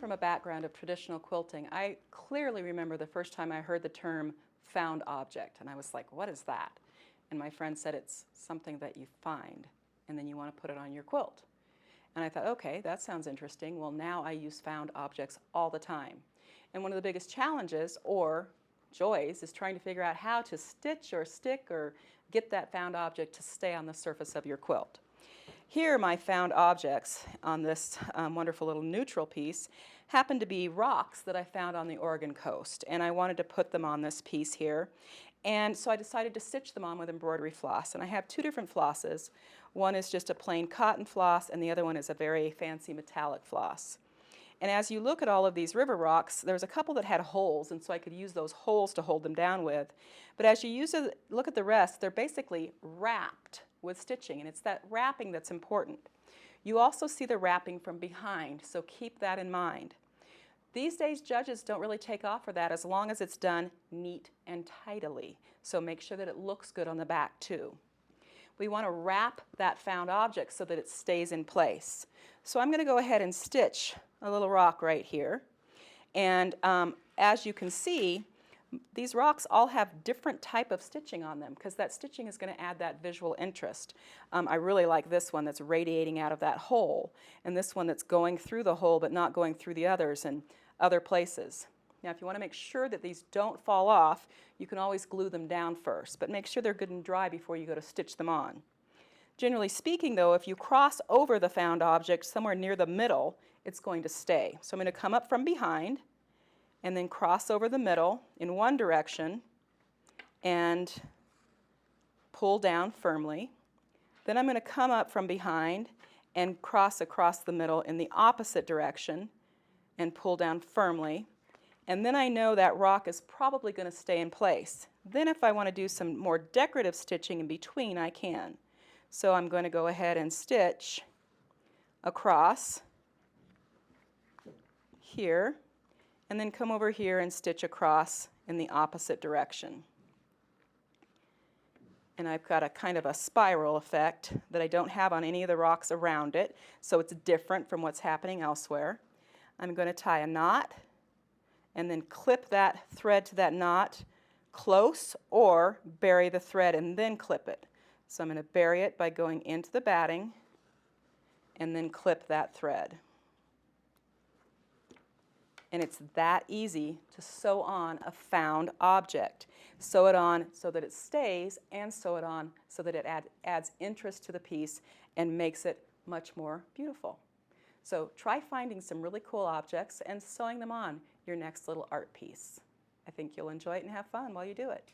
from a background of traditional quilting, I clearly remember the first time I heard the term found object, and I was like, what is that? And my friend said it's something that you find, and then you want to put it on your quilt. And I thought, okay, that sounds interesting. Well, now I use found objects all the time. And one of the biggest challenges, or joys, is trying to figure out how to stitch or stick or get that found object to stay on the surface of your quilt. Here, my found objects on this wonderful little neutral piece happen to be rocks that I found on the Oregon coast, and I wanted to put them on this piece here. And so I decided to stitch them on with embroidery floss, and I have two different flosses. One is just a plain cotton floss, and the other one is a very fancy metallic floss. And as you look at all of these river rocks, there's a couple that had holes, and so I could use those holes to hold them down with. But as you look at the rest, they're basically wrapped with stitching, and it's that wrapping that's important. You also see the wrapping from behind, so keep that in mind. These days, judges don't really take off for that as long as it's done neat and tidily, so make sure that it looks good on the back too. We want to wrap that found object so that it stays in place. So I'm going to go ahead and stitch a little rock right here. And as you can see, these rocks all have different type of stitching on them because that stitching is going to add that visual interest. I really like this one that's radiating out of that hole, and this one that's going through the hole but not going through the others and other places. Now, if you want to make sure that these don't fall off, you can always glue them down first, but make sure they're good and dry before you go to stitch them on. Generally speaking, though, if you cross over the found object somewhere near the middle, it's going to stay. So I'm going to come up from behind and then cross over the middle in one direction and pull down firmly. Then I'm going to come up from behind and cross across the middle in the opposite direction and pull down firmly. And then I know that rock is probably going to stay in place. Then if I want to do some more decorative stitching in between, I can. So I'm going to go ahead and stitch across here, and then come over here and stitch across in the opposite direction. And I've got a kind of a spiral effect that I don't have on any of the rocks around it, so it's different from what's happening elsewhere. I'm going to tie a knot and then clip that thread to that knot close, or bury the thread and then clip it. So I'm going to bury it by going into the batting and then clip that thread. And it's that easy to sew on a found object. Sew it on so that it stays, and sew it on so that it adds interest to the piece and makes it much more beautiful. So try finding some really cool objects and sewing them on your next little art piece. I think you'll enjoy it and have fun while you do it.